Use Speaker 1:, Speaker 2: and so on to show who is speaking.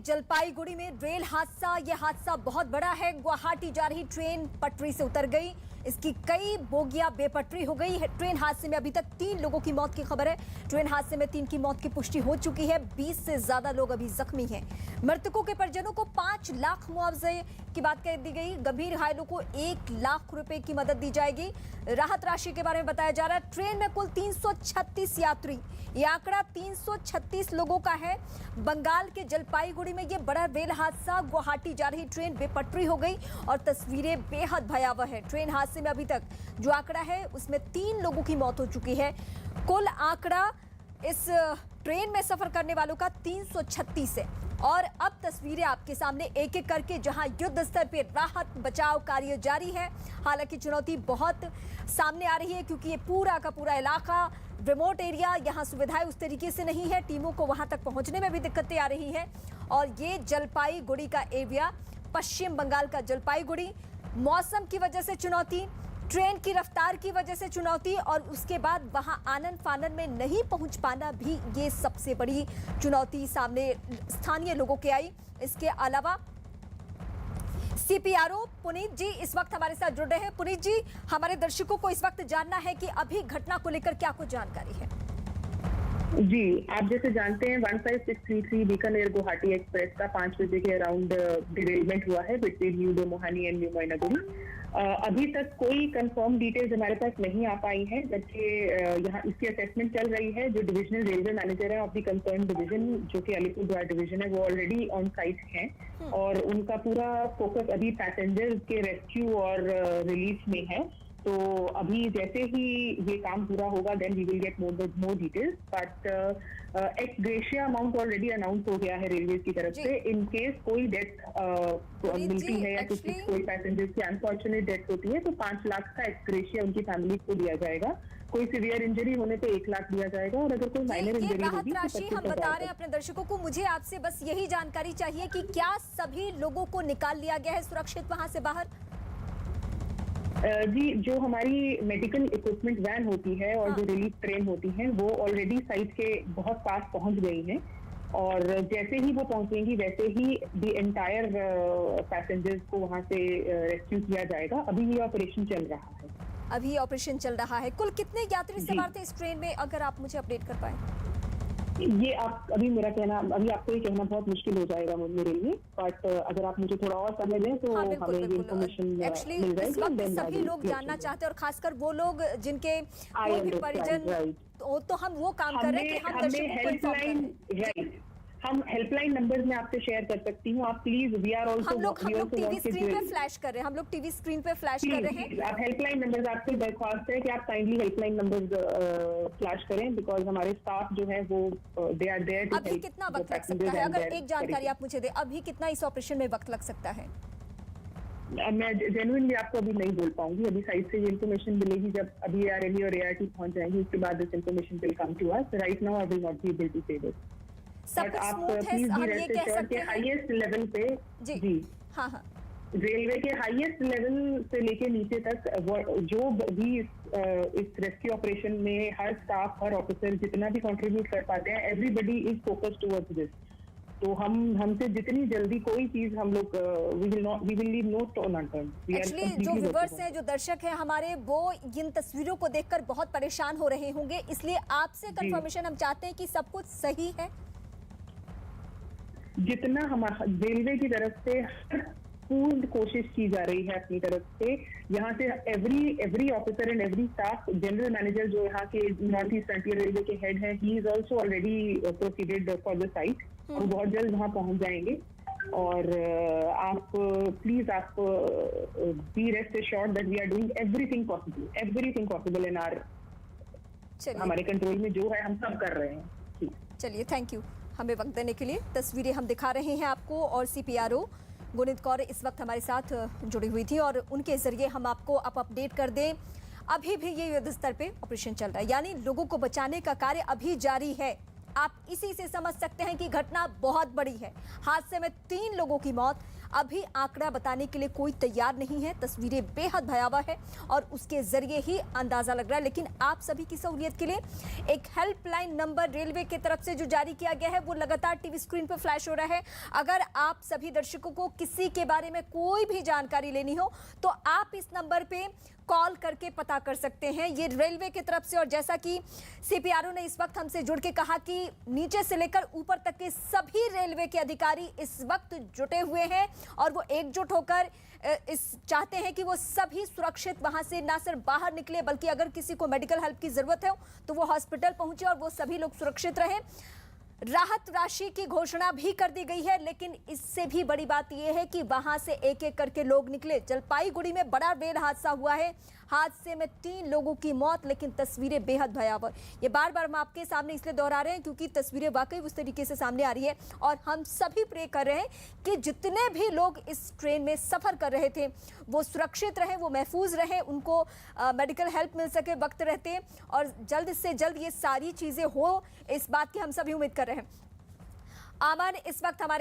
Speaker 1: जलपाईगुड़ी में रेल हादसा। यह हादसा बहुत बड़ा है। गुवाहाटी जा रही ट्रेन पटरी से उतर गई। इसकी कई बोगियां बेपटरी हो गई है। ट्रेन हादसे में अभी तक 3 लोगों की मौत की खबर है। ट्रेन हादसे में 3 की मौत की पुष्टि हो चुकी है। 20 से ज्यादा लोग अभी जख्मी हैं। मृतकों के परिजनों को 5 लाख मुआवजे की बात कह दी गई। गंभीर घायलों को 1 लाख रुपए की मदद दी जाएगी। राहत राशि के बारे में बताया जा रहा है। ट्रेन में कुल 336 यात्री, ये आंकड़ा 336 लोगों का है। बंगाल के जलपाईगुड़ी में यह बड़ा रेल हादसा। गुवाहाटी जा रही ट्रेन बेपटरी हो गई और तस्वीरें बेहद भयावह है। ट्रेन हादसे में अभी तक जो आंकड़ा है उसमें 3 लोगों की मौत हो चुकी है। कुल आंकड़ा इस ट्रेन में सफर करने वालों का 336 है। और अब तस्वीरें आपके सामने एक एक करके, जहां युद्ध स्तर पर राहत बचाव कार्य जारी है। हालांकि चुनौती बहुत सामने आ रही है क्योंकि ये पूरा का पूरा इलाका रिमोट एरिया, यहाँ सुविधाएं उस तरीके से नहीं है। टीमों को वहां तक पहुंचने में भी दिक्कतें आ रही हैं। और ये जलपाईगुड़ी का एरिया, पश्चिम बंगाल का जलपाईगुड़ी, मौसम की वजह से चुनौती, ट्रेन की रफ्तार की वजह से चुनौती और उसके बाद वहां आनन फानन में नहीं पहुंच पाना भी ये सबसे बड़ी चुनौती सामने स्थानीय लोगों के आई। इसके अलावा सीपीआरओ पुनीत जी इस वक्त हमारे साथ जुड़ रहे हैं। पुनीत जी, हमारे दर्शकों को इस वक्त जानना है कि अभी घटना को लेकर क्या कुछ जानकारी है।
Speaker 2: जी, आप जैसे जानते हैं 15633 बीकानेर गुवाहाटी एक्सप्रेस का 5 बजे के अराउंड डिरेलमेंट हुआ है between new Domohani and new Moinaguri. अभी तक कोई कंफर्म डिटेल्स हमारे पास नहीं आ पाई है, जबकि यहाँ इसकी असेसमेंट चल रही है। जो डिविजनल रेलवे मैनेजर है ऑफ द कंसर्न डिवीजन, जो कि अलीपुरद्वार डिवीजन है, वो ऑलरेडी ऑन साइट हैं और उनका पूरा फोकस अभी पैसेंजर्स के रेस्क्यू और रिलीफ में है। तो अभी जैसे ही ये काम पूरा होगा then we will get more details. But ex gratia amount already announce हो गया है रेलवे की तरफ से। इन केस कोई डेथ मिलती है या कोई पैसेंजर की अनफॉर्चुनेट डेथ होती है तो 5 लाख का एक्स ग्रेशिया उनकी फैमिली को दिया जाएगा। कोई सीवियर इंजरी होने पे 1 लाख दिया जाएगा और अगर कोई माइनर इंजरी होगी तो 25,000
Speaker 1: हम बता रहे हैं अपने दर्शकों को। मुझे आपसे बस यही जानकारी चाहिए कि क्या सभी लोगों को निकाल लिया गया है सुरक्षित वहां से बाहर?
Speaker 2: जी, जो हमारी मेडिकल इक्विपमेंट वैन होती है और जो रिलीफ ट्रेन होती है वो ऑलरेडी साइट के बहुत पास पहुंच गई हैं और जैसे ही वो पहुंचेंगी वैसे ही द एंटायर पैसेंजर्स को वहां से रेस्क्यू किया जाएगा। अभी ये ऑपरेशन चल रहा है।
Speaker 1: अभी ऑपरेशन चल रहा है। कुल कितने यात्री सवार थे इस ट्रेन में, अगर आप मुझे अपडेट कर पाए?
Speaker 2: ये आप अभी आपको ये कहना बहुत मुश्किल हो जाएगा मेरे लिए, बट अगर आप मुझे थोड़ा और समय दें तो हमें ये इन्फॉर्मेशन मिल जाएगी।
Speaker 1: सभी लोग जानना चाहते हैं और खासकर वो लोग जिनके कोई भी परिजन, तो हम वो काम कर रहे हैं कि हम दर्शकों को इन्फॉर्म करें।
Speaker 2: हम हेल्पलाइन नंबर्स में आपसे शेयर कर सकती हूँ। आप प्लीज, वी आर ऑल्सो
Speaker 1: हम लोग टीवी स्क्रीन पे फ्लैश कर रहे हैं। हम लोग टीवी स्क्रीन पे फ्लैश कर रहे हैं।
Speaker 2: आप हेल्पलाइन नंबर्स, आपसे दरख्वास्त है कि आप काइंडली हेल्पलाइन नंबर्स फ्लैश करें बिकॉज हमारे स्टाफ जो है वो दे आर देयर टू।
Speaker 1: अभी कितना वक्त लग सकता है, अगर एक जानकारी आप मुझे दे, अभी कितना इस ऑपरेशन में वक्त लग सकता है?
Speaker 2: मैं जेन्युइनली आपको अभी नहीं बोल पाऊंगी। अभी साइड से ये इन्फॉर्मेशन मिलेगी जब अभी ARME और ART पहुंच जाएंगी, उसके बाद this information will come to us. Right now I will not be able to say this. But आप प्लीज भी रेस्ट एश्योर्ड के हाईएस्ट लेवल पे जी
Speaker 1: हाँ
Speaker 2: रेलवे के हाईएस्ट लेवल से लेके नीचे तक जो भी इस रेस्क्यू ऑपरेशन में हर स्टाफ, हर ऑफिसर जितना भी कंट्रीब्यूट कर पाते हैं, everybody is focused towards this. तो हमसे जितनी जल्दी कोई चीज हम लोग we will leave no stone unturned.
Speaker 1: Actually जो व्यूअर्स हैं, जो दर्शक हैं हमारे, वो इन तस्वीरों को देखकर बहुत परेशान हो रहे होंगे, इसलिए आपसे कंफर्मेशन हम चाहते हैं कि सब कुछ सही है।
Speaker 2: जितना हमारा रेलवे की तरफ से पूर्ण कोशिश की जा रही है अपनी तरफ से, यहाँ से every officer and every staff, general manager जो यहाँ के नॉर्थ ईस्ट फ्रंटियर रेलवे के हेड हैं, he is also already proceeded for the site. वो बहुत जल्द वहाँ पहुँच जाएंगे और आप प्लीज आप be rest assured that we are doing everything possible in our, हमारे कंट्रोल में जो है हम सब कर रहे हैं।
Speaker 1: चलिए, थैंक यू हमें वक्त देने के लिए। तस्वीरें हम दिखा रहे हैं आपको और सीपीआरओ गुनीत कौर इस वक्त हमारे साथ जुड़ी हुई थी और उनके जरिए हम आपको अपडेट कर दें। अभी भी ये युद्ध स्तर पे ऑपरेशन चल रहा है, यानी लोगों को बचाने का कार्य अभी जारी है। आप इसी से समझ सकते हैं कि घटना बहुत बड़ी है। हादसे में 3 लोगों की मौत, अभी आंकड़ा बताने के लिए कोई तैयार नहीं है। तस्वीरें बेहद भयावह है और उसके जरिए ही अंदाजा लग रहा है। लेकिन आप सभी की सहूलियत के लिए एक हेल्पलाइन नंबर रेलवे की तरफ से जो जारी किया गया है वो लगातार टीवी स्क्रीन पर फ्लैश हो रहा है। अगर आप सभी दर्शकों को किसी के बारे में कोई भी जानकारी लेनी हो तो आप इस नंबर पे कॉल करके पता कर सकते हैं। ये रेलवे की तरफ से, और जैसा कि सीपीआरओ ने इस वक्त हमसे जुड़ के कहा कि नीचे से लेकर ऊपर तक के सभी रेलवे के अधिकारी इस वक्त जुटे हुए हैं और वो एकजुट होकर इस चाहते हैं कि वो सभी सुरक्षित वहां से ना सिर्फ बाहर निकले बल्कि अगर किसी को मेडिकल हेल्प की जरूरत है तो वो हॉस्पिटल पहुंचे और वो सभी लोग सुरक्षित रहे। राहत राशि की घोषणा भी कर दी गई है, लेकिन इससे भी बड़ी बात यह है कि वहां से एक एक करके लोग निकले। जलपाईगुड़ी में बड़ा रेल हादसा हुआ है। हादसे में 3 लोगों की मौत, लेकिन तस्वीरें बेहद भयावह। ये बार बार हम आपके सामने इसलिए दोहरा रहे हैं क्योंकि तस्वीरें वाकई उस तरीके से सामने आ रही है और हम सभी प्रे कर रहे हैं कि जितने भी लोग इस ट्रेन में सफर कर रहे थे वो सुरक्षित रहे, वो महफूज रहे, उनको मेडिकल हेल्प मिल सके वक्त रहते और जल्द से जल्द ये सारी चीजें हो, इस बात की हम सभी उम्मीद कर रहे हैं। आमन इस वक्त हमारे